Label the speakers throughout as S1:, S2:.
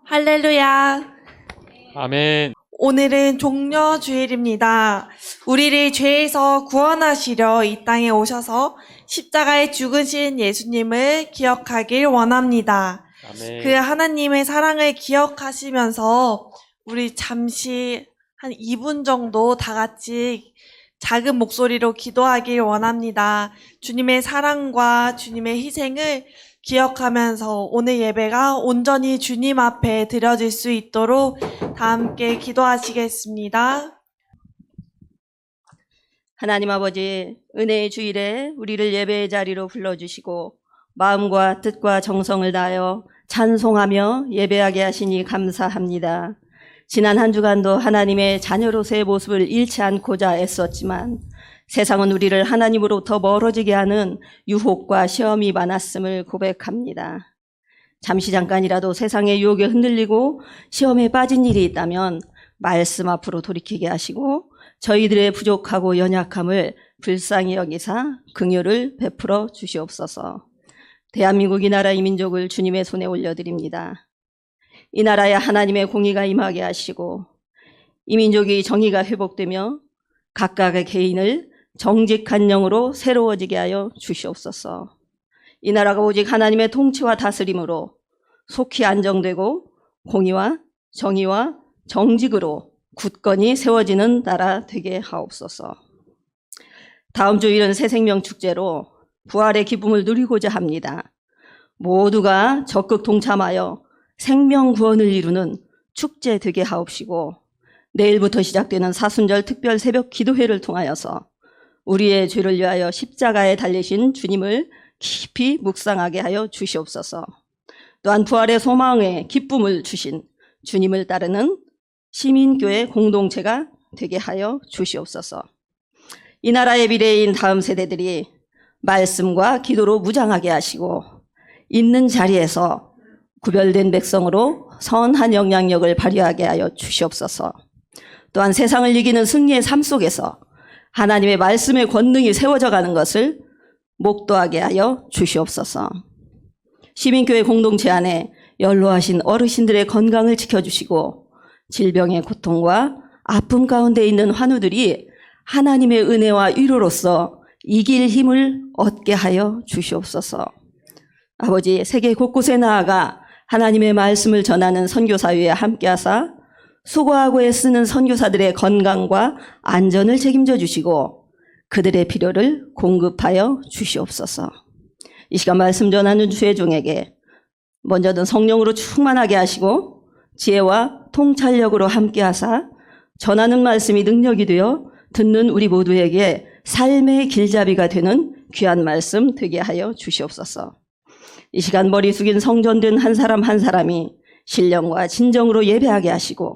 S1: 할렐루야.
S2: 아멘.
S1: 오늘은 종려주일입니다. 우리를 죄에서 구원하시려 이 땅에 오셔서 십자가에 죽으신 예수님을 기억하길 원합니다.
S2: 아멘.
S1: 그 하나님의 사랑을 기억하시면서 우리 잠시 한 2분 정도 다 같이 작은 목소리로 기도하길 원합니다. 주님의 사랑과 주님의 희생을 기억하면서 오늘 예배가 온전히 주님 앞에 드려질 수 있도록 다 함께 기도하시겠습니다.
S3: 하나님 아버지, 은혜의 주일에 우리를 예배의 자리로 불러주시고 마음과 뜻과 정성을 다하여 찬송하며 예배하게 하시니 감사합니다. 지난 한 주간도 하나님의 자녀로서의 모습을 잃지 않고자 애썼지만 세상은 우리를 하나님으로부터 멀어지게 하는 유혹과 시험이 많았음을 고백합니다. 잠시 잠깐이라도 세상의 유혹에 흔들리고 시험에 빠진 일이 있다면 말씀 앞으로 돌이키게 하시고 저희들의 부족하고 연약함을 불쌍히 여기사 긍휼을 베풀어 주시옵소서. 대한민국 이 나라 이 민족을 주님의 손에 올려드립니다. 이 나라에 하나님의 공의가 임하게 하시고 이 민족이 정의가 회복되며 각각의 개인을 정직한 영으로 새로워지게 하여 주시옵소서. 이 나라가 오직 하나님의 통치와 다스림으로 속히 안정되고 공의와 정의와 정직으로 굳건히 세워지는 나라 되게 하옵소서. 다음 주일은 새생명 축제로 부활의 기쁨을 누리고자 합니다. 모두가 적극 동참하여 생명 구원을 이루는 축제 되게 하옵시고 내일부터 시작되는 사순절 특별 새벽 기도회를 통하여서 우리의 죄를 위하여 십자가에 달리신 주님을 깊이 묵상하게 하여 주시옵소서. 또한 부활의 소망에 기쁨을 주신 주님을 따르는 시민교회 공동체가 되게 하여 주시옵소서. 이 나라의 미래인 다음 세대들이 말씀과 기도로 무장하게 하시고 있는 자리에서 구별된 백성으로 선한 영향력을 발휘하게 하여 주시옵소서. 또한 세상을 이기는 승리의 삶 속에서 하나님의 말씀의 권능이 세워져 가는 것을 목도하게 하여 주시옵소서. 시민교회 공동체 안에 연로하신 어르신들의 건강을 지켜주시고 질병의 고통과 아픔 가운데 있는 환우들이 하나님의 은혜와 위로로서 이길 힘을 얻게 하여 주시옵소서. 아버지, 세계 곳곳에 나아가 하나님의 말씀을 전하는 선교사회에 함께하사 수고하고 애쓰는 선교사들의 건강과 안전을 책임져 주시고 그들의 필요를 공급하여 주시옵소서. 이 시간 말씀 전하는 주의 종에게 먼저는 성령으로 충만하게 하시고 지혜와 통찰력으로 함께하사 전하는 말씀이 능력이 되어 듣는 우리 모두에게 삶의 길잡이가 되는 귀한 말씀 되게 하여 주시옵소서. 이 시간 머리 숙인 성전된 한 사람 한 사람이 신령과 진정으로 예배하게 하시고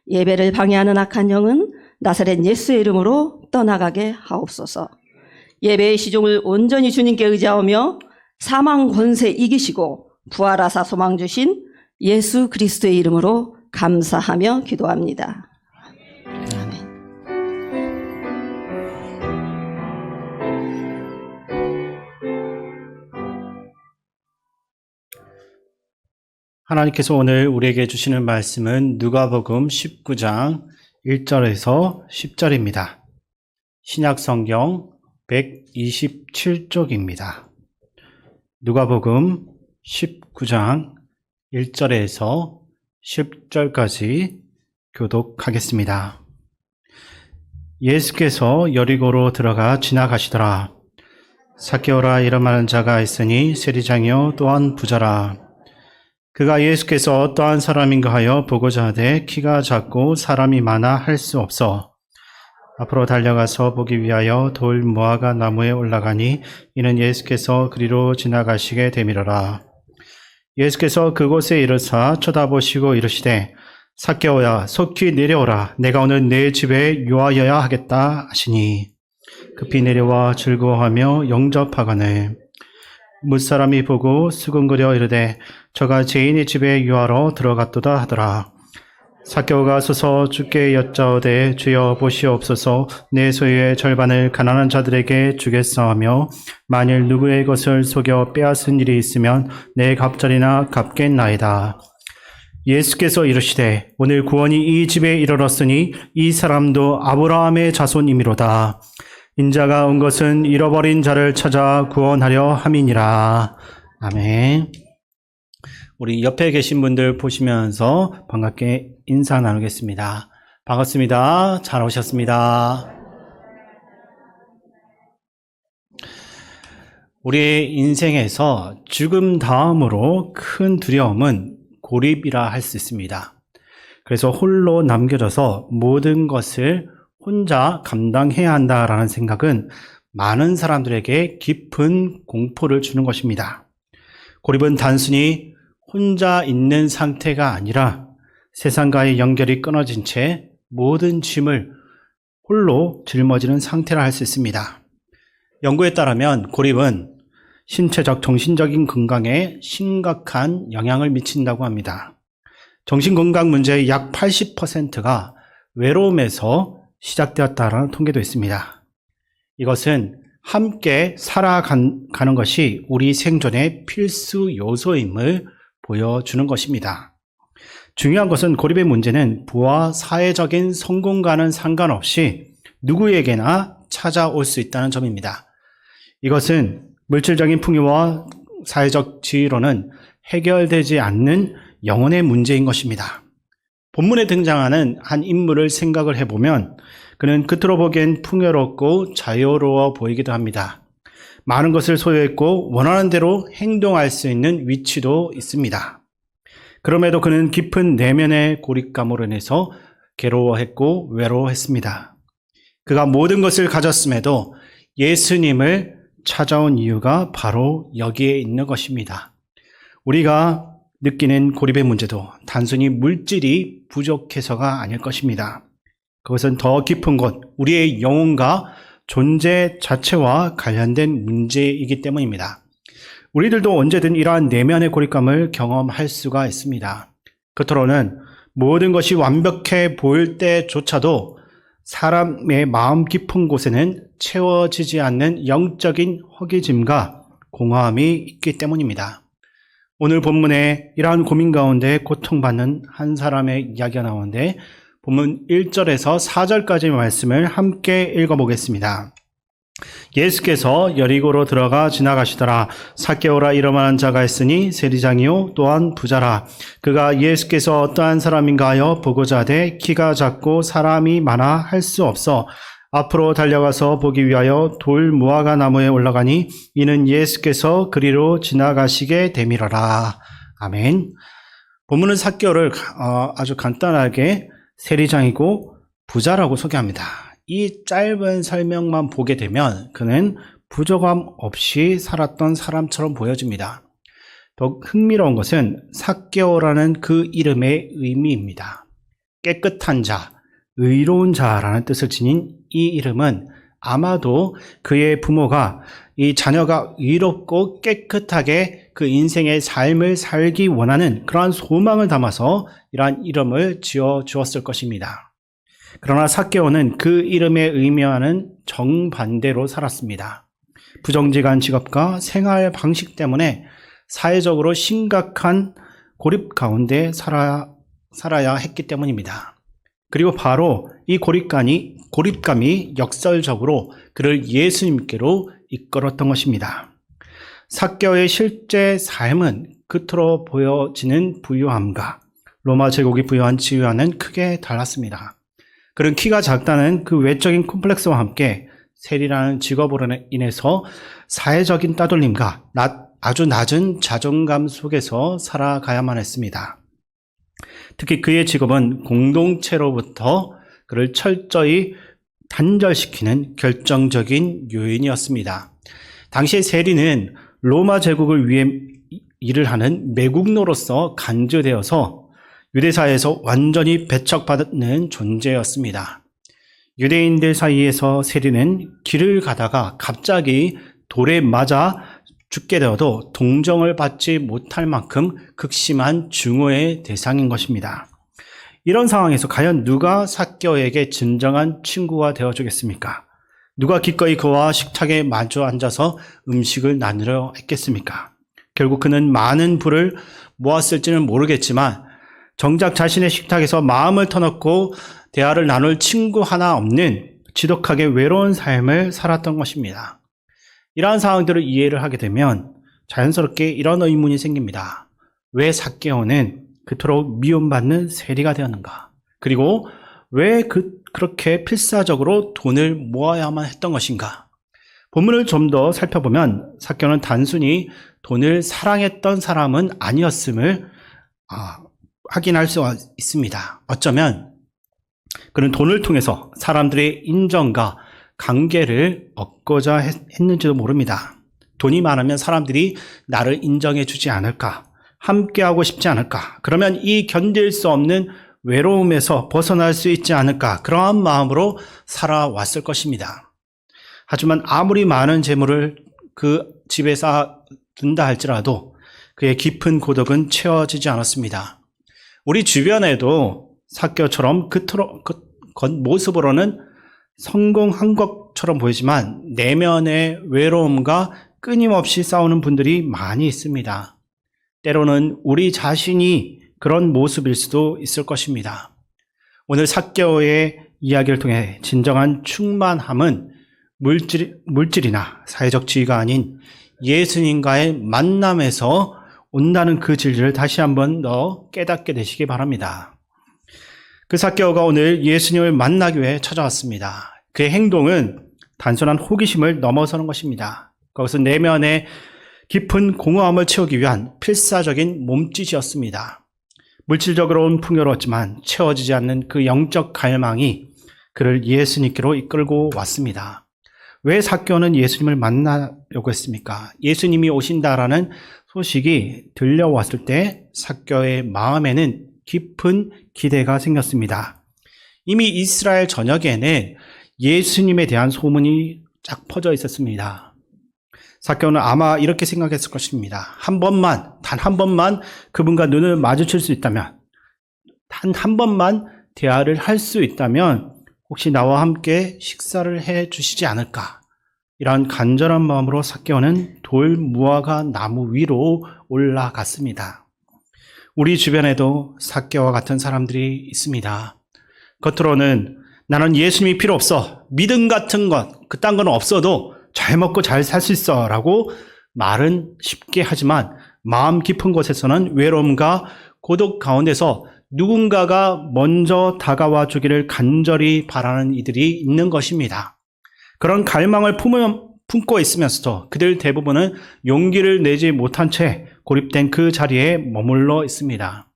S3: 예배를 방해하는 악한 영은 나사렛 예수의 이름으로 떠나가게 하옵소서. 예배의 시종을 온전히 주님께 의지하며 사망 권세 이기시고 부활하사 소망 주신 예수 그리스도의 이름으로 감사하며 기도합니다. 아멘.
S4: 하나님께서 오늘 우리에게 주시는 말씀은 누가복음 19장 1절에서 10절입니다. 신약성경 127쪽입니다. 누가복음 19장 1절에서 10절까지 교독하겠습니다. 예수께서 여리고로 들어가 지나가시더라. 삭개오라 이름하는 자가 있으니 세리장이요 또한 부자라. 그가 예수께서 어떠한 사람인가 하여 보고자 하되 키가 작고 사람이 많아 할 수 없어 앞으로 달려가서 보기 위하여 돌 무화과 나무에 올라가니 이는 예수께서 그리로 지나가시게 되밀어라. 예수께서 그곳에 이르사 쳐다보시고 이르시되 삭개오야 속히 내려오라. 내가 오늘 내 집에 유하여야 하겠다 하시니 급히 내려와 즐거워하며 영접하거늘 무사람이 보고 수근거려 이르되 저가 죄인의 집에 유하러 들어갔도다 하더라. 삭개오가 서서 주께 여짜오되 주여 보시옵소서 내 소유의 절반을 가난한 자들에게 주겠사오며 만일 누구의 것을 속여 빼앗은 일이 있으면 내 갑절이나 갚겠나이다. 예수께서 이르시되 오늘 구원이 이 집에 이르렀으니 이 사람도 아브라함의 자손이미로다. 인자가 온 것은 잃어버린 자를 찾아 구원하려 함이니라. 아멘. 우리 옆에 계신 분들 보시면서 반갑게 인사 나누겠습니다. 반갑습니다. 잘 오셨습니다. 우리의 인생에서 죽음 다음으로 큰 두려움은 고립이라 할 수 있습니다. 그래서 홀로 남겨져서 모든 것을 혼자 감당해야 한다라는 생각은 많은 사람들에게 깊은 공포를 주는 것입니다. 고립은 단순히 혼자 있는 상태가 아니라 세상과의 연결이 끊어진 채 모든 짐을 홀로 짊어지는 상태라 할 수 있습니다. 연구에 따르면 고립은 신체적, 정신적인 건강에 심각한 영향을 미친다고 합니다. 정신건강 문제의 약 80%가 외로움에서 시작되었다는 통계도 있습니다. 이것은 함께 살아가는 것이 우리 생존의 필수 요소임을 보여주는 것입니다. 중요한 것은 고립의 문제는 부와 사회적인 성공과는 상관없이 누구에게나 찾아올 수 있다는 점입니다. 이것은 물질적인 풍요와 사회적 지위로는 해결되지 않는 영혼의 문제인 것입니다. 본문에 등장하는 한 인물을 생각을 해보면 그는 겉으로 보기엔 풍요롭고 자유로워 보이기도 합니다. 많은 것을 소유했고 원하는 대로 행동할 수 있는 위치도 있습니다. 그럼에도 그는 깊은 내면의 고립감으로 인해서 괴로워했고 외로워했습니다. 그가 모든 것을 가졌음에도 예수님을 찾아온 이유가 바로 여기에 있는 것입니다. 우리가 느끼는 고립의 문제도 단순히 물질이 부족해서가 아닐 것입니다. 그것은 더 깊은 곳, 우리의 영혼과 존재 자체와 관련된 문제이기 때문입니다. 우리들도 언제든 이러한 내면의 고립감을 경험할 수가 있습니다. 겉으로는 모든 것이 완벽해 보일 때조차도 사람의 마음 깊은 곳에는 채워지지 않는 영적인 허기짐과 공허함이 있기 때문입니다. 오늘 본문에 이러한 고민 가운데 고통받는 한 사람의 이야기가 나오는데 본문 1절에서 4절까지의 말씀을 함께 읽어보겠습니다. 예수께서 여리고로 들어가 지나가시더라. 삭개오라 이름하는 자가 있으니 세리장이요 또한 부자라. 그가 예수께서 어떠한 사람인가 하여 보고자 하되 키가 작고 사람이 많아 할 수 없어 앞으로 달려가서 보기 위하여 돌 무화과 나무에 올라가니 이는 예수께서 그리로 지나가시게 됨이러라. 아멘. 본문은 삭개오를 아주 간단하게 세리장이고 부자라고 소개합니다. 이 짧은 설명만 보게 되면 그는 부족함 없이 살았던 사람처럼 보여집니다. 더 흥미로운 것은 삭개오라는 그 이름의 의미입니다. 깨끗한 자, 의로운 자라는 뜻을 지닌 이 이름은 아마도 그의 부모가 이 자녀가 의롭고 깨끗하게 그 인생의 삶을 살기 원하는 그러한 소망을 담아서 이러한 이름을 지어 주었을 것입니다. 그러나 삭개오는 그 이름의 의미와는 정반대로 살았습니다. 부정직한 직업과 생활 방식 때문에 사회적으로 심각한 고립 가운데 살아야 했기 때문입니다. 그리고 바로 이 고립감이 역설적으로 그를 예수님께로 이끌었던 것입니다. 삭개오의 실제 삶은 겉으로 보여지는 부유함과 로마 제국이 부여한 지위와는 크게 달랐습니다. 그는 키가 작다는 그 외적인 콤플렉스와 함께 세리라는 직업으로 인해서 사회적인 따돌림과 아주 낮은 자존감 속에서 살아가야만 했습니다. 특히 그의 직업은 공동체로부터 그를 철저히 단절시키는 결정적인 요인이었습니다. 당시의 세리는 로마 제국을 위해 일을 하는 매국노로서 간주되어서 유대사회에서 완전히 배척받는 존재였습니다. 유대인들 사이에서 세리는 길을 가다가 갑자기 돌에 맞아 죽게 되어도 동정을 받지 못할 만큼 극심한 증오의 대상인 것입니다. 이런 상황에서 과연 누가 삭개오에게 진정한 친구가 되어주겠습니까? 누가 기꺼이 그와 식탁에 마주 앉아서 음식을 나누려 했겠습니까? 결국 그는 많은 부를 모았을지는 모르겠지만 정작 자신의 식탁에서 마음을 터놓고 대화를 나눌 친구 하나 없는 지독하게 외로운 삶을 살았던 것입니다. 이러한 상황들을 이해를 하게 되면 자연스럽게 이런 의문이 생깁니다. 왜 삭개오는 그토록 미움받는 세리가 되었는가? 그리고 왜 그렇게 필사적으로 돈을 모아야만 했던 것인가? 본문을 좀 더 살펴보면 삭개오는 단순히 돈을 사랑했던 사람은 아니었음을 확인할 수 있습니다. 어쩌면 그는 돈을 통해서 사람들의 인정과 관계를 얻고자 했는지도 모릅니다. 돈이 많으면 사람들이 나를 인정해 주지 않을까? 함께하고 싶지 않을까? 그러면 이 견딜 수 없는 외로움에서 벗어날 수 있지 않을까? 그러한 마음으로 살아왔을 것입니다. 하지만 아무리 많은 재물을 그 집에 쌓아둔다 할지라도 그의 깊은 고독은 채워지지 않았습니다. 우리 주변에도 삭개오처럼 겉모습으로는 성공한 것처럼 보이지만 내면의 외로움과 끊임없이 싸우는 분들이 많이 있습니다. 때로는 우리 자신이 그런 모습일 수도 있을 것입니다. 오늘 삭개오의 이야기를 통해 진정한 충만함은 물질이나 사회적 지위가 아닌 예수님과의 만남에서 온다는 그 진리를 다시 한번 더 깨닫게 되시기 바랍니다. 그 삭개오가 오늘 예수님을 만나기 위해 찾아왔습니다. 그의 행동은 단순한 호기심을 넘어서는 것입니다. 거기서 내면의 깊은 공허함을 채우기 위한 필사적인 몸짓이었습니다. 물질적으로는 풍요로웠지만 채워지지 않는 그 영적 갈망이 그를 예수님께로 이끌고 왔습니다. 왜 삭개오는 예수님을 만나려고 했습니까? 예수님이 오신다라는 소식이 들려왔을 때 삭개오의 마음에는 깊은 기대가 생겼습니다. 이미 이스라엘 전역에는 예수님에 대한 소문이 쫙 퍼져 있었습니다. 삭개오는 아마 이렇게 생각했을 것입니다. 단 한 번만 그분과 눈을 마주칠 수 있다면, 단 한 번만 대화를 할 수 있다면 혹시 나와 함께 식사를 해 주시지 않을까? 이런 간절한 마음으로 삭개오는 돌 무화과 나무 위로 올라갔습니다. 우리 주변에도 삭개오와 같은 사람들이 있습니다. 겉으로는 나는 예수님이 필요 없어. 믿음 같은 것, 그딴 건 없어도 잘 먹고 잘 살 수 있어. 라고 말은 쉽게 하지만 마음 깊은 곳에서는 외로움과 고독 가운데서 누군가가 먼저 다가와 주기를 간절히 바라는 이들이 있는 것입니다. 그런 갈망을 품고 있으면서도 그들 대부분은 용기를 내지 못한 채 고립된 그 자리에 머물러 있습니다.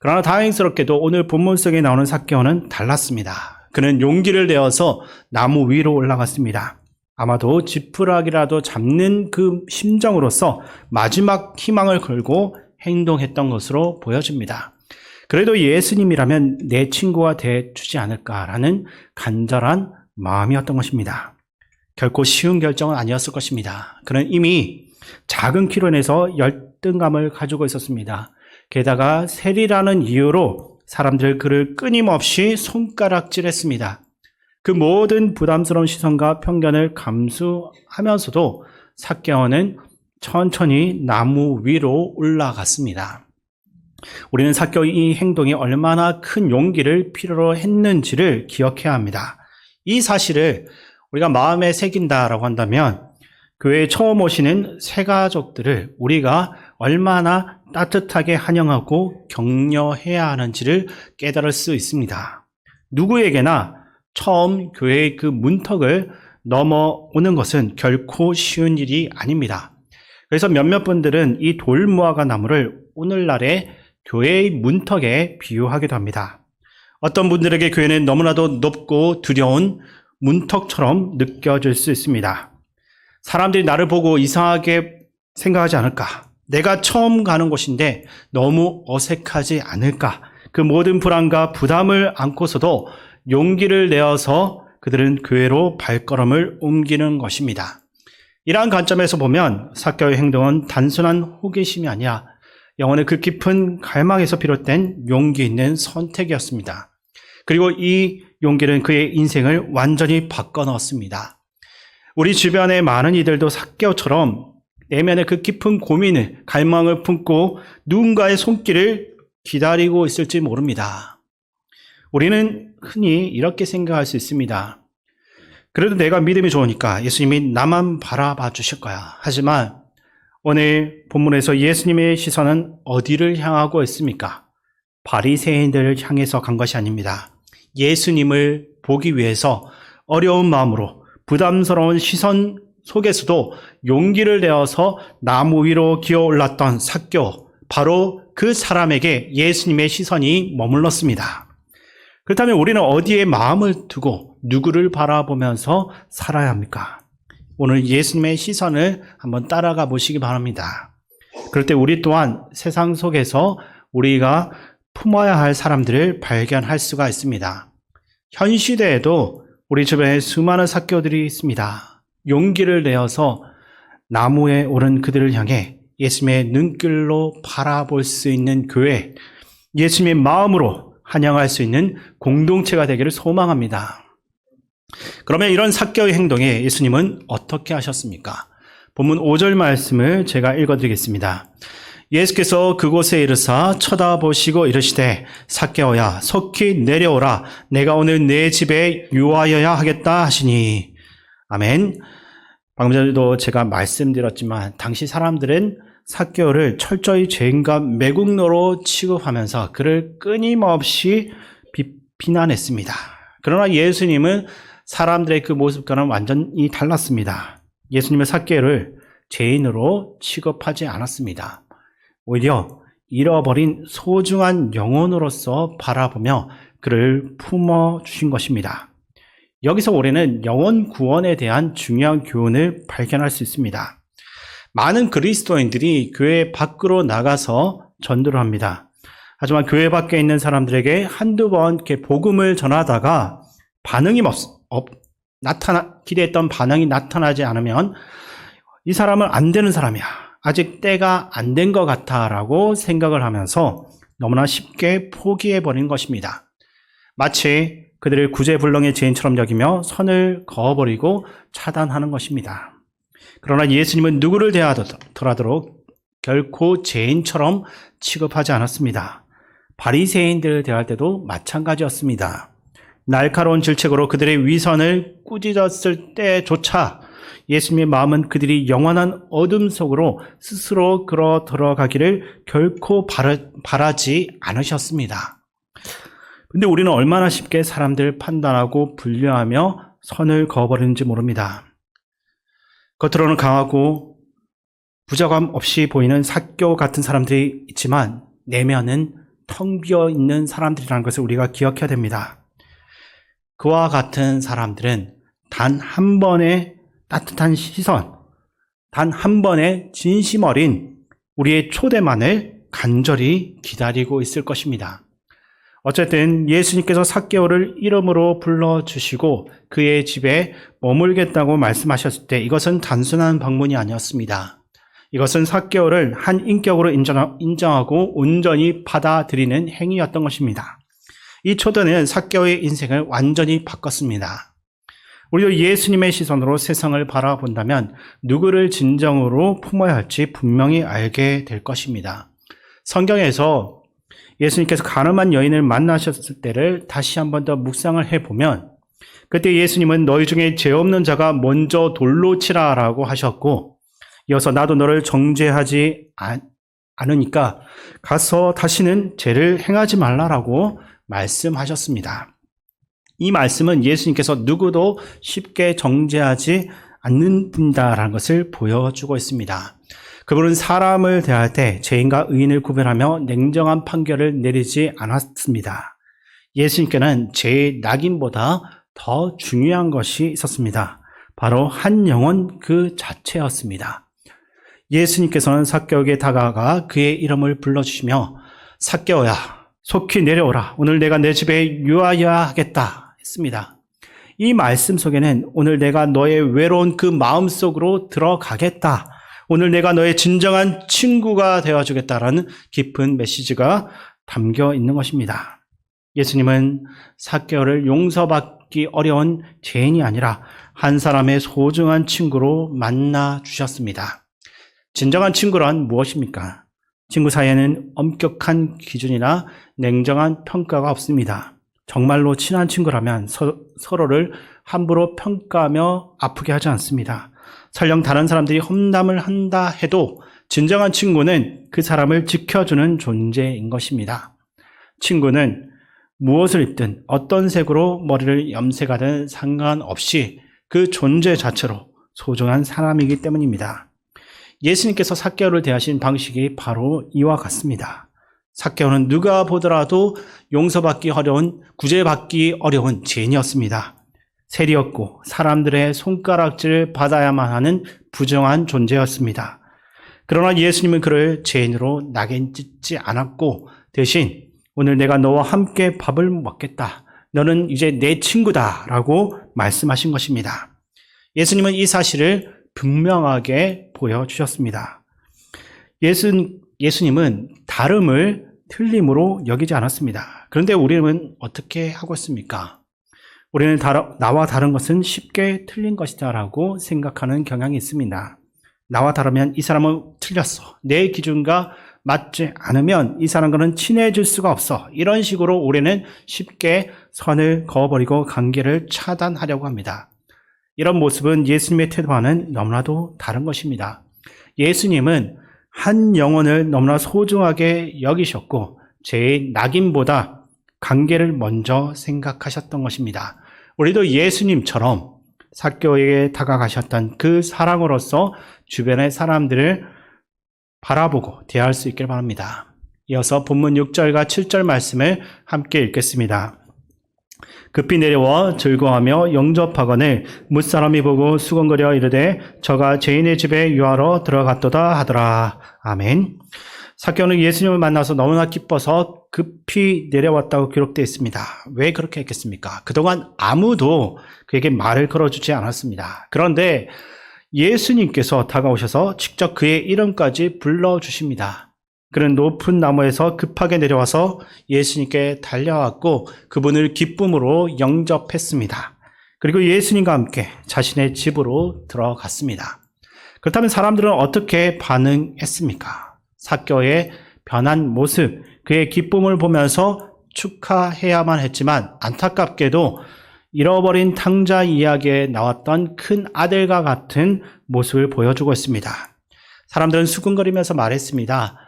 S4: 그러나 다행스럽게도 오늘 본문 속에 나오는 삭개오는 달랐습니다. 그는 용기를 내어서 나무 위로 올라갔습니다. 아마도 지푸라기라도 잡는 그 심정으로서 마지막 희망을 걸고 행동했던 것으로 보여집니다. 그래도 예수님이라면 내 친구가 되주지 않을까라는 간절한 마음이었던 것입니다. 결코 쉬운 결정은 아니었을 것입니다. 그는 이미 작은 키로 내서 열등감을 가지고 있었습니다. 게다가 세리라는 이유로 사람들 그를 끊임없이 손가락질했습니다. 그 모든 부담스러운 시선과 편견을 감수하면서도 삭개오는 천천히 나무 위로 올라갔습니다. 우리는 삭개오의 이 행동이 얼마나 큰 용기를 필요로 했는지를 기억해야 합니다. 이 사실을 우리가 마음에 새긴다라고 한다면 교회에 처음 오시는 새가족들을 우리가 얼마나 따뜻하게 환영하고 격려해야 하는지를 깨달을 수 있습니다. 누구에게나 처음 교회의 그 문턱을 넘어오는 것은 결코 쉬운 일이 아닙니다. 그래서 몇몇 분들은 이 돌무화과 나무를 오늘날의 교회의 문턱에 비유하기도 합니다. 어떤 분들에게 교회는 너무나도 높고 두려운 문턱처럼 느껴질 수 있습니다. 사람들이 나를 보고 이상하게 생각하지 않을까? 내가 처음 가는 곳인데 너무 어색하지 않을까? 그 모든 불안과 부담을 안고서도 용기를 내어서 그들은 교회로 발걸음을 옮기는 것입니다. 이러한 관점에서 보면 삭개오의 행동은 단순한 호기심이 아니라 영혼의 그 깊은 갈망에서 비롯된 용기 있는 선택이었습니다. 그리고 이 용기는 그의 인생을 완전히 바꿔넣었습니다. 우리 주변의 많은 이들도 삭개오처럼 내면의 그 깊은 고민을, 갈망을 품고 누군가의 손길을 기다리고 있을지 모릅니다. 우리는 흔히 이렇게 생각할 수 있습니다. 그래도 내가 믿음이 좋으니까 예수님이 나만 바라봐 주실 거야. 하지만 오늘 본문에서 예수님의 시선은 어디를 향하고 있습니까? 바리새인들을 향해서 간 것이 아닙니다. 예수님을 보기 위해서 어려운 마음으로 부담스러운 시선 속에서도 용기를 내어서 나무 위로 기어 올랐던 삭개오, 바로 그 사람에게 예수님의 시선이 머물렀습니다. 그렇다면 우리는 어디에 마음을 두고 누구를 바라보면서 살아야 합니까? 오늘 예수님의 시선을 한번 따라가 보시기 바랍니다. 그럴 때 우리 또한 세상 속에서 우리가 품어야 할 사람들을 발견할 수가 있습니다. 현 시대에도 우리 주변에 수많은 삭개오들이 있습니다. 용기를 내어서 나무에 오른 그들을 향해 예수님의 눈길로 바라볼 수 있는 교회, 예수님의 마음으로 환영할 수 있는 공동체가 되기를 소망합니다. 그러면 이런 삭개오의 행동에 예수님은 어떻게 하셨습니까? 본문 5절 말씀을 제가 읽어드리겠습니다. 예수께서 그곳에 이르사 쳐다보시고 이르시되 삭개오야 속히 내려오라 내가 오늘 내 집에 유하여야 하겠다 하시니. 아멘. 방금 전에도 제가 말씀드렸지만 당시 사람들은 삭개오를 철저히 죄인과 매국노로 취급하면서 그를 끊임없이 비난했습니다. 그러나 예수님은 사람들의 그 모습과는 완전히 달랐습니다. 예수님은 삭개오를 죄인으로 취급하지 않았습니다. 오히려 잃어버린 소중한 영혼으로서 바라보며 그를 품어주신 것입니다. 여기서 우리는 영혼 구원에 대한 중요한 교훈을 발견할 수 있습니다. 많은 그리스도인들이 교회 밖으로 나가서 전도를 합니다. 하지만 교회 밖에 있는 사람들에게 한두 번 이렇게 복음을 전하다가 반응이 기대했던 반응이 나타나지 않으면 이 사람은 안 되는 사람이야. 아직 때가 안 된 것 같아라고 생각을 하면서 너무나 쉽게 포기해버린 것입니다. 마치 그들을 구제불능의 죄인처럼 여기며 선을 그어버리고 차단하는 것입니다. 그러나 예수님은 누구를 대하더라도 결코 죄인처럼 취급하지 않았습니다. 바리새인들을 대할 때도 마찬가지였습니다. 날카로운 질책으로 그들의 위선을 꾸짖었을 때조차 예수님의 마음은 그들이 영원한 어둠 속으로 스스로 끌어 들어가기를 결코 바라지 않으셨습니다. 근데 우리는 얼마나 쉽게 사람들을 판단하고 분류하며 선을 그어버리는지 모릅니다. 겉으로는 강하고 부적함 없이 보이는 삭개오 같은 사람들이 있지만 내면은 텅 비어 있는 사람들이라는 것을 우리가 기억해야 됩니다. 그와 같은 사람들은 단 한 번의 따뜻한 시선, 단 한 번의 진심 어린 우리의 초대만을 간절히 기다리고 있을 것입니다. 어쨌든 예수님께서 삭개오를 이름으로 불러주시고 그의 집에 머물겠다고 말씀하셨을 때 이것은 단순한 방문이 아니었습니다. 이것은 삭개오를 한 인격으로 인정하고 온전히 받아들이는 행위였던 것입니다. 이 초대는 삭개오의 인생을 완전히 바꿨습니다. 우리도 예수님의 시선으로 세상을 바라본다면 누구를 진정으로 품어야 할지 분명히 알게 될 것입니다. 성경에서 예수님께서 가늠한 여인을 만나셨을 때를 다시 한 번 더 묵상을 해보면 그때 예수님은 너희 중에 죄 없는 자가 먼저 돌로 치라라고 하셨고 이어서 나도 너를 정죄하지 않으니까 가서 다시는 죄를 행하지 말라라고 말씀하셨습니다. 이 말씀은 예수님께서 누구도 쉽게 정죄하지 않는 분이다라는 것을 보여주고 있습니다. 그분은 사람을 대할 때 죄인과 의인을 구별하며 냉정한 판결을 내리지 않았습니다. 예수님께는 죄의 낙인보다 더 중요한 것이 있었습니다. 바로 한 영혼 그 자체였습니다. 예수님께서는 삭개오에게 다가가 그의 이름을 불러주시며 삭개오야 속히 내려오라 오늘 내가 내 집에 유하여야 하겠다 했습니다. 이 말씀 속에는 오늘 내가 너의 외로운 그 마음 속으로 들어가겠다. 오늘 내가 너의 진정한 친구가 되어주겠다라는 깊은 메시지가 담겨 있는 것입니다. 예수님은 삭개오를 용서받기 어려운 죄인이 아니라 한 사람의 소중한 친구로 만나 주셨습니다. 진정한 친구란 무엇입니까? 친구 사이에는 엄격한 기준이나 냉정한 평가가 없습니다. 정말로 친한 친구라면 서로를 함부로 평가하며 아프게 하지 않습니다. 설령 다른 사람들이 험담을 한다 해도 진정한 친구는 그 사람을 지켜주는 존재인 것입니다. 친구는 무엇을 입든 어떤 색으로 머리를 염색하든 상관없이 그 존재 자체로 소중한 사람이기 때문입니다. 예수님께서 삭개오를 대하신 방식이 바로 이와 같습니다. 삭개오는 누가 보더라도 용서받기 어려운, 구제받기 어려운 죄인이었습니다. 세리였고 사람들의 손가락질을 받아야만 하는 부정한 존재였습니다. 그러나 예수님은 그를 죄인으로 낙인 찍지 않았고 대신 오늘 내가 너와 함께 밥을 먹겠다. 너는 이제 내 친구다 라고 말씀하신 것입니다. 예수님은 이 사실을 분명하게 보여주셨습니다. 예수님은 다름을 틀림으로 여기지 않았습니다. 그런데 우리는 어떻게 하고 있습니까? 우리는 나와 다른 것은 쉽게 틀린 것이다 라고 생각하는 경향이 있습니다. 나와 다르면 이 사람은 틀렸어. 내 기준과 맞지 않으면 이 사람과는 친해질 수가 없어. 이런 식으로 우리는 쉽게 선을 그어버리고 관계를 차단하려고 합니다. 이런 모습은 예수님의 태도와는 너무나도 다른 것입니다. 예수님은 한 영혼을 너무나 소중하게 여기셨고 제 낙인보다 관계를 먼저 생각하셨던 것입니다. 우리도 예수님처럼 삭개오에게 다가가셨던 그 사랑으로서 주변의 사람들을 바라보고 대할 수 있길 바랍니다. 이어서 본문 6절과 7절 말씀을 함께 읽겠습니다. 급히 내려와 즐거워하며 영접하거늘 뭇사람이 보고 수건거려 이르되 저가 죄인의 집에 유하러 들어갔도다 하더라. 아멘. 삭개오는 예수님을 만나서 너무나 기뻐서 급히 내려왔다고 기록되어 있습니다. 왜 그렇게 했겠습니까? 그동안 아무도 그에게 말을 걸어주지 않았습니다. 그런데 예수님께서 다가오셔서 직접 그의 이름까지 불러주십니다. 그는 높은 나무에서 급하게 내려와서 예수님께 달려왔고 그분을 기쁨으로 영접했습니다. 그리고 예수님과 함께 자신의 집으로 들어갔습니다. 그렇다면 사람들은 어떻게 반응했습니까? 삭개오의 변한 모습, 그의 기쁨을 보면서 축하해야만 했지만 안타깝게도 잃어버린 탕자 이야기에 나왔던 큰 아들과 같은 모습을 보여주고 있습니다. 사람들은 수근거리면서 말했습니다.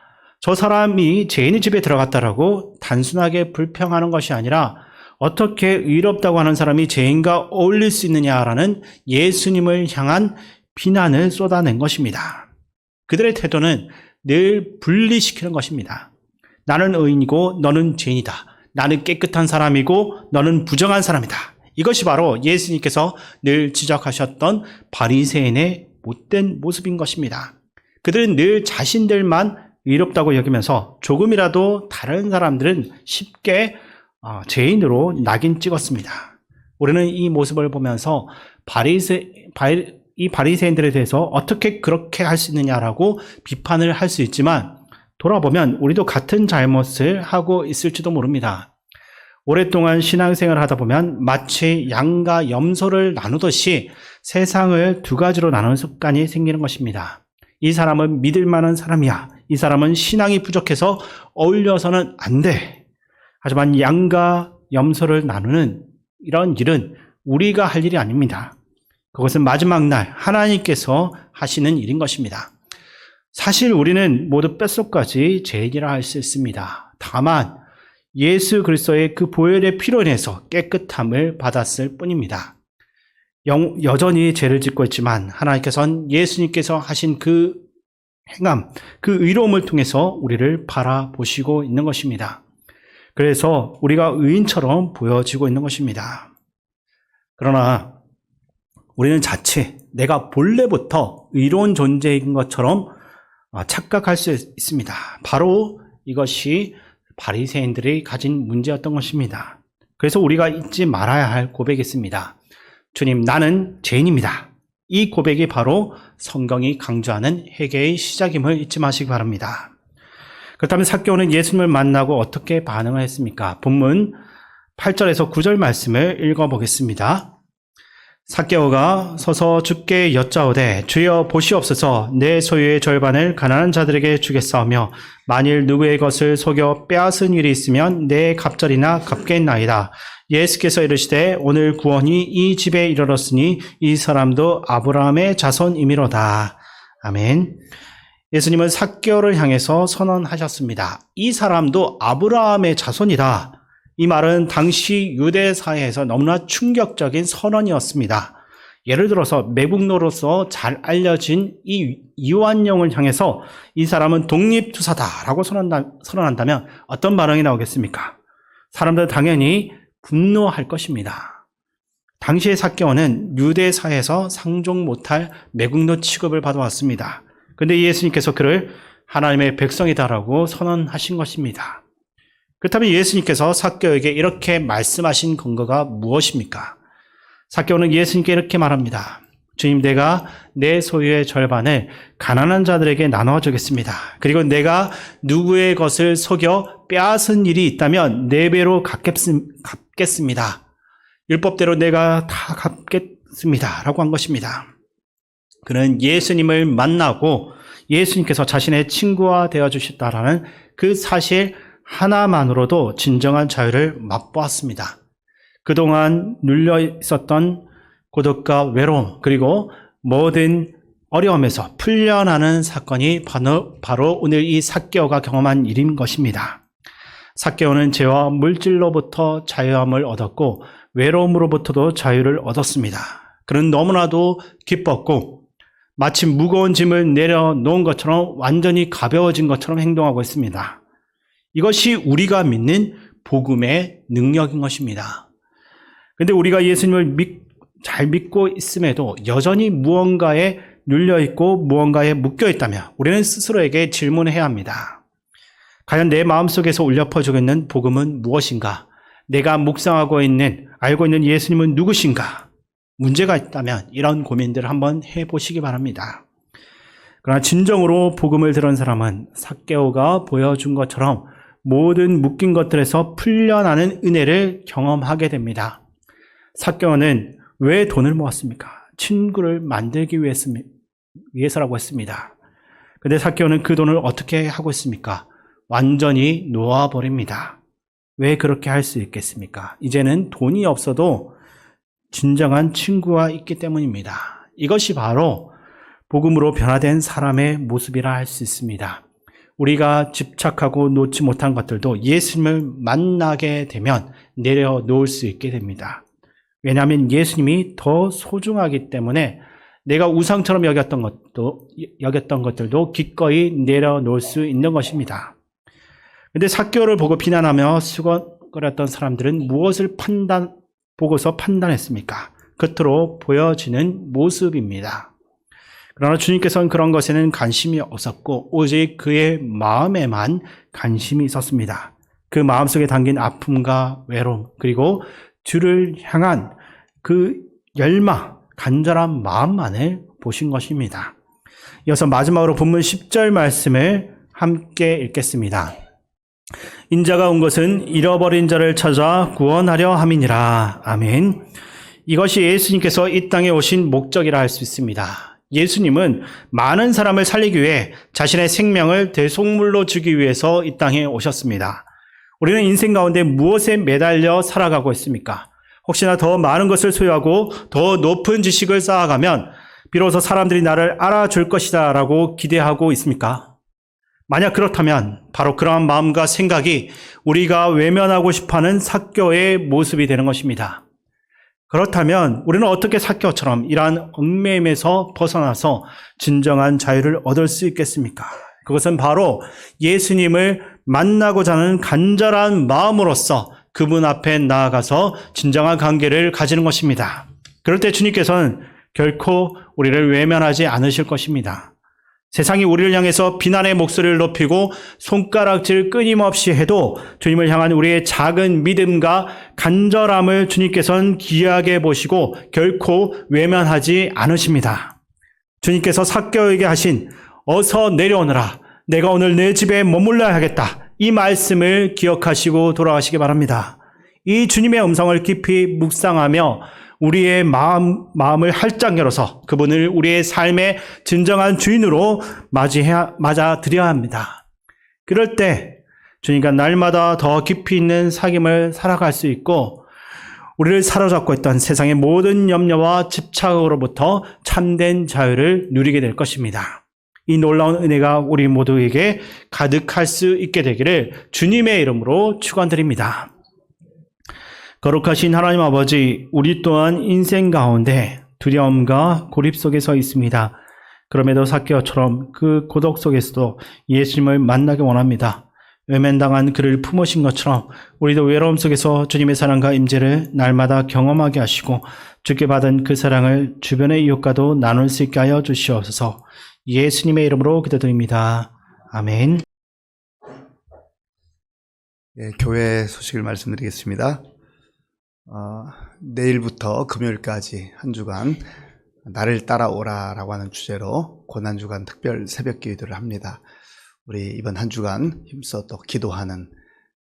S4: 저 사람이 죄인의 집에 들어갔다라고 단순하게 불평하는 것이 아니라 어떻게 의롭다고 하는 사람이 죄인과 어울릴 수 있느냐라는 예수님을 향한 비난을 쏟아낸 것입니다. 그들의 태도는 늘 분리시키는 것입니다. 나는 의인이고 너는 죄인이다. 나는 깨끗한 사람이고 너는 부정한 사람이다. 이것이 바로 예수님께서 늘 지적하셨던 바리새인의 못된 모습인 것입니다. 그들은 늘 자신들만 의롭다고 여기면서 조금이라도 다른 사람들은 쉽게 죄인으로 낙인 찍었습니다. 우리는 이 모습을 보면서 이 바리새인들에 대해서 어떻게 그렇게 할 수 있느냐라고 비판을 할 수 있지만 돌아보면 우리도 같은 잘못을 하고 있을지도 모릅니다. 오랫동안 신앙생활을 하다 보면 마치 양과 염소를 나누듯이 세상을 두 가지로 나누는 습관이 생기는 것입니다. 이 사람은 믿을 만한 사람이야. 이 사람은 신앙이 부족해서 어울려서는 안 돼. 하지만 양과 염소를 나누는 이런 일은 우리가 할 일이 아닙니다. 그것은 마지막 날 하나님께서 하시는 일인 것입니다. 사실 우리는 모두 뼛속까지 죄인이라 할 수 있습니다. 다만 예수 그리스도의 그 보혈의 피로 인해서 깨끗함을 받았을 뿐입니다. 여전히 죄를 짓고 있지만 하나님께서는 예수님께서 하신 그 행함, 그 의로움을 통해서 우리를 바라보시고 있는 것입니다. 그래서 우리가 의인처럼 보여지고 있는 것입니다. 그러나 우리는 자칫 내가 본래부터 의로운 존재인 것처럼 착각할 수 있습니다. 바로 이것이 바리새인들이 가진 문제였던 것입니다. 그래서 우리가 잊지 말아야 할 고백이 있습니다. 주님, 나는 죄인입니다. 이 고백이 바로 성경이 강조하는 회개의 시작임을 잊지 마시기 바랍니다. 그렇다면 삭개오는 예수님을 만나고 어떻게 반응을 했습니까? 본문 8절에서 9절 말씀을 읽어보겠습니다. 삭개오가 서서 주께 여짜오되 주여 보시옵소서 내 소유의 절반을 가난한 자들에게 주겠사오며 만일 누구의 것을 속여 빼앗은 일이 있으면 내 갑절이나 갚겠나이다. 예수께서 이르시되 오늘 구원이 이 집에 이르렀으니 이 사람도 아브라함의 자손이미로다. 아멘. 예수님은 삭개오를 향해서 선언하셨습니다. 이 사람도 아브라함의 자손이다. 이 말은 당시 유대 사회에서 너무나 충격적인 선언이었습니다. 예를 들어서 매국노로서 잘 알려진 이 이완용을 향해서 이 사람은 독립투사다라고 선언한다면 어떤 반응이 나오겠습니까? 사람들은 당연히 분노할 것입니다. 당시의 삭개오는 유대 사회에서 상종 못할 매국노 취급을 받아왔습니다. 그런데 예수님께서 그를 하나님의 백성이다라고 선언하신 것입니다. 그렇다면 예수님께서 삭개오에게 이렇게 말씀하신 근거가 무엇입니까? 삭개오는 예수님께 이렇게 말합니다. 주님, 내가 내 소유의 절반을 가난한 자들에게 나눠주겠습니다. 그리고 내가 누구의 것을 속여 빼앗은 일이 있다면 4배로 갚겠습니다. 율법대로 내가 다 갚겠습니다. 라고 한 것입니다. 그는 예수님을 만나고 예수님께서 자신의 친구가 되어주셨다라는 그 사실 하나만으로도 진정한 자유를 맛보았습니다. 그동안 눌려 있었던 고독과 외로움 그리고 모든 어려움에서 풀려나는 사건이 바로 오늘 이 삭개오가 경험한 일인 것입니다. 삭개오는 죄와 물질로부터 자유함을 얻었고 외로움으로부터도 자유를 얻었습니다. 그는 너무나도 기뻤고 마치 무거운 짐을 내려놓은 것처럼 완전히 가벼워진 것처럼 행동하고 있습니다. 이것이 우리가 믿는 복음의 능력인 것입니다. 그런데 우리가 예수님을 잘 믿고 있음에도 여전히 무언가에 눌려있고 무언가에 묶여있다면 우리는 스스로에게 질문해야 합니다. 과연 내 마음속에서 울려 퍼지고 있는 복음은 무엇인가? 내가 묵상하고 있는, 알고 있는 예수님은 누구신가? 문제가 있다면 이런 고민들을 한번 해보시기 바랍니다. 그러나 진정으로 복음을 들은 사람은 삭개오가 보여준 것처럼 모든 묶인 것들에서 풀려나는 은혜를 경험하게 됩니다. 삭개오는 왜 돈을 모았습니까? 친구를 만들기 위해서라고 했습니다. 그런데 삭개오는 그 돈을 어떻게 하고 있습니까? 완전히 놓아버립니다. 왜 그렇게 할 수 있겠습니까? 이제는 돈이 없어도 진정한 친구가 있기 때문입니다. 이것이 바로 복음으로 변화된 사람의 모습이라 할 수 있습니다. 우리가 집착하고 놓지 못한 것들도 예수님을 만나게 되면 내려놓을 수 있게 됩니다. 왜냐하면 예수님이 더 소중하기 때문에 내가 우상처럼 여겼던 것들도 기꺼이 내려놓을 수 있는 것입니다. 그런데 삭개오를 보고 비난하며 수군거렸던 사람들은 무엇을 보고서 판단했습니까? 겉으로 보여지는 모습입니다. 그러나 주님께서는 그런 것에는 관심이 없었고 오직 그의 마음에만 관심이 있었습니다. 그 마음속에 담긴 아픔과 외로움 그리고 주를 향한 그 열망, 간절한 마음만을 보신 것입니다. 이어서 마지막으로 본문 10절 말씀을 함께 읽겠습니다. 인자가 온 것은 잃어버린 자를 찾아 구원하려 함이니라. 아멘. 이것이 예수님께서 이 땅에 오신 목적이라 할 수 있습니다. 예수님은 많은 사람을 살리기 위해 자신의 생명을 대속물로 주기 위해서 이 땅에 오셨습니다. 우리는 인생 가운데 무엇에 매달려 살아가고 있습니까? 혹시나 더 많은 것을 소유하고 더 높은 지식을 쌓아가면 비로소 사람들이 나를 알아줄 것이다 라고 기대하고 있습니까? 만약 그렇다면 바로 그러한 마음과 생각이 우리가 외면하고 싶어하는 삭개오의 모습이 되는 것입니다. 그렇다면 우리는 어떻게 삭개오처럼 이러한 얽매임에서 벗어나서 진정한 자유를 얻을 수 있겠습니까? 그것은 바로 예수님을 만나고자 하는 간절한 마음으로써 그분 앞에 나아가서 진정한 관계를 가지는 것입니다. 그럴 때 주님께서는 결코 우리를 외면하지 않으실 것입니다. 세상이 우리를 향해서 비난의 목소리를 높이고 손가락질 끊임없이 해도 주님을 향한 우리의 작은 믿음과 간절함을 주님께서는 귀하게 보시고 결코 외면하지 않으십니다. 주님께서 삭개오에게 하신 어서 내려오너라, 내가 오늘 내 집에 머물러야 하겠다, 이 말씀을 기억하시고 돌아가시기 바랍니다. 이 주님의 음성을 깊이 묵상하며 우리의 마음을 활짝 열어서 그분을 우리의 삶의 진정한 주인으로 맞아들여야 합니다. 그럴 때 주님과 날마다 더 깊이 있는 사귐을 살아갈 수 있고 우리를 사로잡고 있던 세상의 모든 염려와 집착으로부터 참된 자유를 누리게 될 것입니다. 이 놀라운 은혜가 우리 모두에게 가득할 수 있게 되기를 주님의 이름으로 축원드립니다. 거룩하신 하나님 아버지, 우리 또한 인생 가운데 두려움과 고립 속에 서 있습니다. 그럼에도 삭개오처럼 그 고독 속에서도 예수님을 만나기 원합니다. 외면당한 그를 품으신 것처럼 우리도 외로움 속에서 주님의 사랑과 임재를 날마다 경험하게 하시고 주께 받은 그 사랑을 주변의 이웃과도 나눌 수 있게 하여 주시옵소서. 예수님의 이름으로 기도드립니다. 아멘.
S2: 네, 교회 소식을 말씀드리겠습니다. 내일부터 금요일까지 한 주간 나를 따라오라라고 하는 주제로 고난주간 특별 새벽 기도를 합니다. 우리 이번 한 주간 힘써 또 기도하는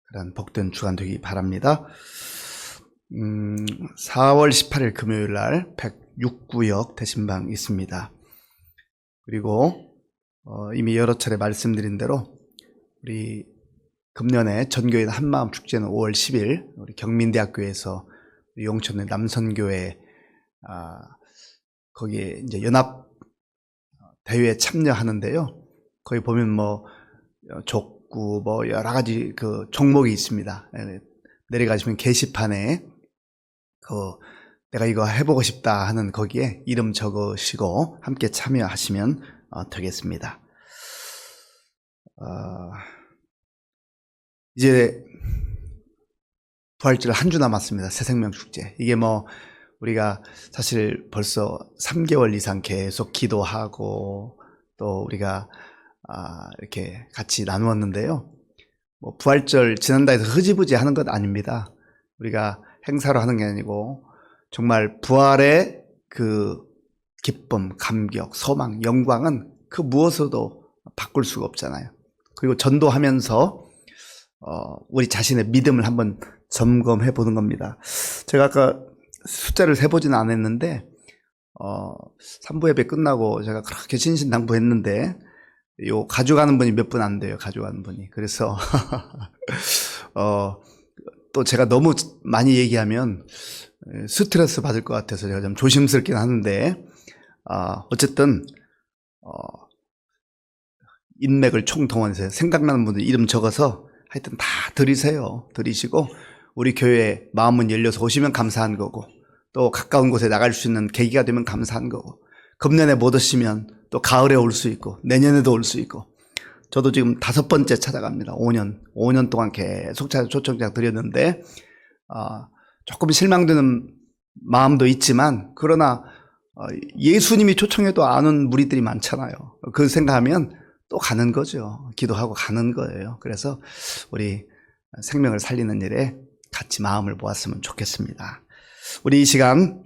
S2: 그런 복된 주간 되기 바랍니다. 4월 18일 금요일 날 106구역 대신방 있습니다. 그리고 이미 여러 차례 말씀드린 대로 우리 금년에 전교인 한마음 축제는 5월 10일 우리 경민대학교에서 용천의 남선교회 거기에 이제 연합 대회에 참여하는데요. 거기 보면 뭐 족구 뭐 여러 가지 그 종목이 있습니다. 내려가시면 게시판에 내가 이거 해보고 싶다 하는 거기에 이름 적으시고 함께 참여하시면 되겠습니다. 이제 부활절 한 주 남았습니다. 새생명 축제. 이게 뭐 우리가 사실 벌써 3개월 이상 계속 기도하고 또 우리가 이렇게 같이 나누었는데요. 뭐 부활절 지난다 해서 흐지부지 하는 것 아닙니다. 우리가 행사로 하는 게 아니고 정말 부활의 그 기쁨, 감격, 소망, 영광은 그 무엇으로도 바꿀 수가 없잖아요. 그리고 전도하면서 우리 자신의 믿음을 한번 점검해 보는 겁니다. 제가 아까 숫자를 세보지는 않았는데 3부 예배 끝나고 제가 그렇게 신신당부했는데 요 가져가는 분이 몇 분 안 돼요. 가져가는 분이. 그래서 또 제가 너무 많이 얘기하면 스트레스 받을 것 같아서 제가 좀 조심스럽긴 하는데 어쨌든 인맥을 총동원해서 생각나는 분들 이름 적어서 하여튼 다 들이세요. 들이시고 우리 교회 마음은 열려서 오시면 감사한 거고 또 가까운 곳에 나갈 수 있는 계기가 되면 감사한 거고 금년에 못 오시면 또 가을에 올 수 있고 내년에도 올 수 있고 저도 지금 5번째 찾아갑니다. 5년 동안 계속 초청장 드렸는데 조금 실망되는 마음도 있지만 그러나 예수님이 초청해도 안 온 무리들이 많잖아요. 그 생각하면 또 가는 거죠. 기도하고 가는 거예요. 그래서 우리 생명을 살리는 일에 같이 마음을 모았으면 좋겠습니다. 우리 이 시간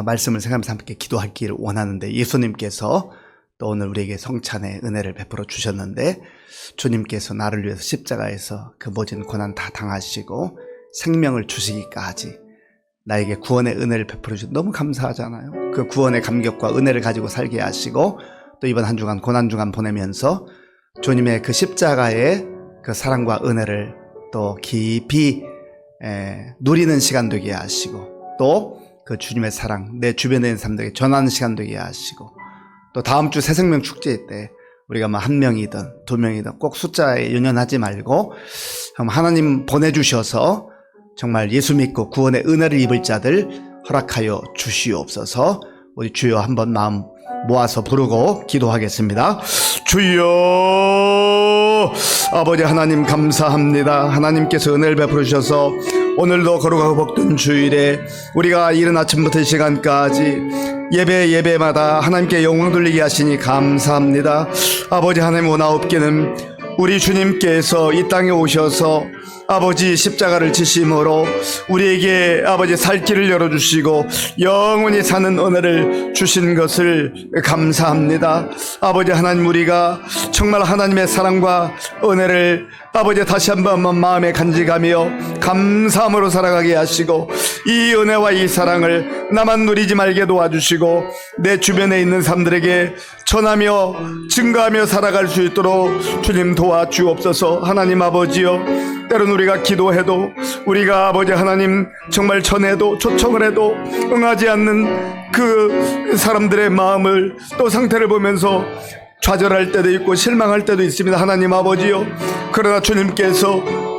S2: 말씀을 생각하면서 함께 기도하기를 원하는데 예수님께서 또 오늘 우리에게 성찬의 은혜를 베풀어 주셨는데 주님께서 나를 위해서 십자가에서 그 모진 고난 다 당하시고 생명을 주시기까지 나에게 구원의 은혜를 베풀어 주셔서 너무 감사하잖아요. 그 구원의 감격과 은혜를 가지고 살게 하시고 또 이번 한 주간 고난 주간 보내면서 주님의 그 십자가의 그 사랑과 은혜를 또 깊이 누리는 시간 되게 하시고 또 그 주님의 사랑 내 주변에 있는 사람들에게 전하는 시간 되게 하시고 또 다음 주 새생명 축제 때 우리가 뭐 1명이든 2명이든 꼭 숫자에 연연하지 말고 하나님 보내주셔서 정말 예수 믿고 구원의 은혜를 입을 자들 허락하여 주시옵소서. 우리 주여 한번 마음 모아서 부르고 기도하겠습니다. 주여 아버지 하나님 감사합니다. 하나님께서 은혜를 베풀어 주셔서 오늘도 거룩하고 복된 주일에 우리가 이른 아침부터 이 시간까지 예배마다 하나님께 영광 돌리게 하시니 감사합니다. 아버지 하나님 원하옵기는 우리 주님께서 이 땅에 오셔서 아버지 십자가를 지심으로 우리에게 아버지 살 길을 열어주시고 영원히 사는 은혜를 주신 것을 감사합니다. 아버지 하나님 우리가 정말 하나님의 사랑과 은혜를 아버지 다시 한번 마음에 간직하며 감사함으로 살아가게 하시고 이 은혜와 이 사랑을 나만 누리지 말게 도와주시고 내 주변에 있는 사람들에게 전하며 증가하며 살아갈 수 있도록 주님 도와주옵소서. 하나님 아버지여, 때론 우리가 기도해도 우리가 아버지 하나님 정말 전해도 초청을 해도 응하지 않는 그 사람들의 마음을 또 상태를 보면서 좌절할 때도 있고 실망할 때도 있습니다. 하나님 아버지요, 그러나 주님께서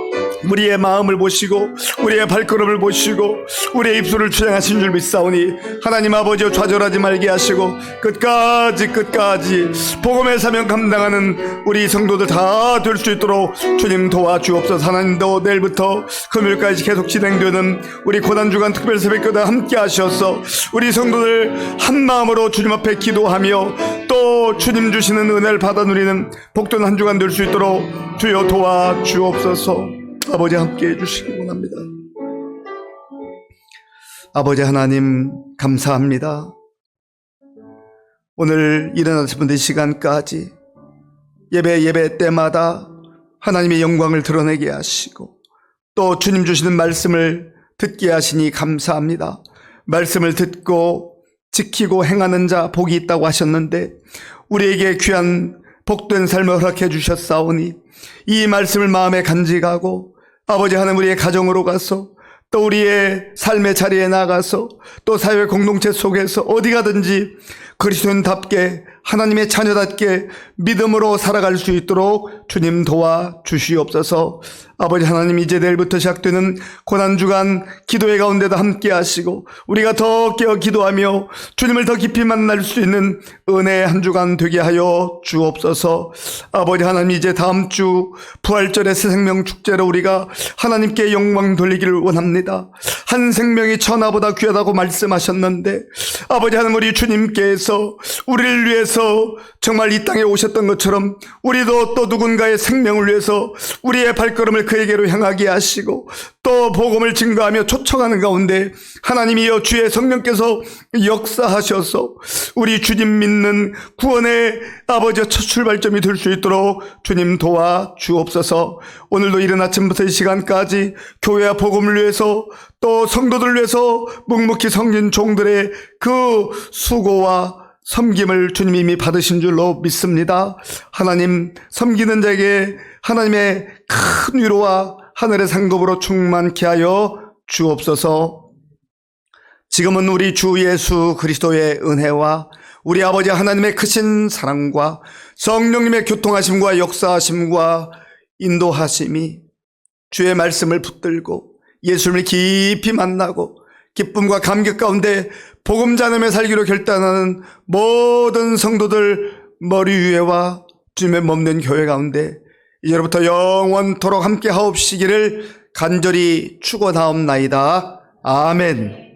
S2: 우리의 마음을 보시고 우리의 발걸음을 보시고 우리의 입술을 주장하신 줄 믿사오니 하나님 아버지여, 좌절하지 말게 하시고 끝까지 복음의 사명 감당하는 우리 성도들 다 될 수 있도록 주님 도와주옵소서. 하나님도 내일부터 금요일까지 계속 진행되는 우리 고난주간 특별 새벽기도 함께 하셔서 우리 성도들 한 마음으로 주님 앞에 기도하며 또 주님 주시는 은혜를 받아 누리는 복된 한 주간 될 수 있도록 주여 도와주옵소서. 아버지 함께 해주시기 원합니다. 아버지 하나님 감사합니다. 오늘 일어나신 시간까지 예배 때마다 하나님의 영광을 드러내게 하시고 또 주님 주시는 말씀을 듣게 하시니 감사합니다. 말씀을 듣고 지키고 행하는 자 복이 있다고 하셨는데 우리에게 귀한 복된 삶을 허락해 주셨사오니 이 말씀을 마음에 간직하고 아버지 하나님 우리의 가정으로 가서 또 우리의 삶의 자리에 나가서 또 사회 공동체 속에서 어디 가든지 그리스도인답게 하나님의 자녀답게 믿음으로 살아갈 수 있도록 주님 도와주시옵소서. 아버지 하나님, 이제 내일부터 시작되는 고난주간 기도회 가운데도 함께 하시고 우리가 더 깨어 기도하며 주님을 더 깊이 만날 수 있는 은혜의 한 주간 되게 하여 주옵소서. 아버지 하나님, 이제 다음 주 부활절의 새 생명 축제로 우리가 하나님께 영광 돌리기를 원합니다. 한 생명이 천하보다 귀하다고 말씀하셨는데 아버지 하나님, 우리 주님께서 우리를 위해서 정말 이 땅에 오셨던 것처럼 우리도 또 누군가의 생명을 위해서 우리의 발걸음을 그에게로 향하게 하시고 또 복음을 증거하며 초청하는 가운데 하나님이여 주의 성령께서 역사하셔서 우리 주님 믿는 구원의 아버지의 첫 출발점이 될 수 있도록 주님 도와주옵소서. 오늘도 이른 아침부터 이 시간까지 교회와 복음을 위해서 또 성도들을 위해서 묵묵히 섬긴 종들의 그 수고와 섬김을 주님 이미 받으신 줄로 믿습니다. 하나님, 섬기는 자에게 하나님의 큰 위로와 하늘의 상급으로 충만케 하여 주옵소서. 지금은 우리 주 예수 그리스도의 은혜와 우리 아버지 하나님의 크신 사랑과 성령님의 교통하심과 역사하심과 인도하심이 주의 말씀을 붙들고 예수님을 깊이 만나고 기쁨과 감격 가운데 복음 전하며 살기로 결단하는 모든 성도들 머리 위에와 주님의 몸된 교회 가운데 이제로부터 영원토록 함께 하옵시기를 간절히 축원하옵나이다. 아멘.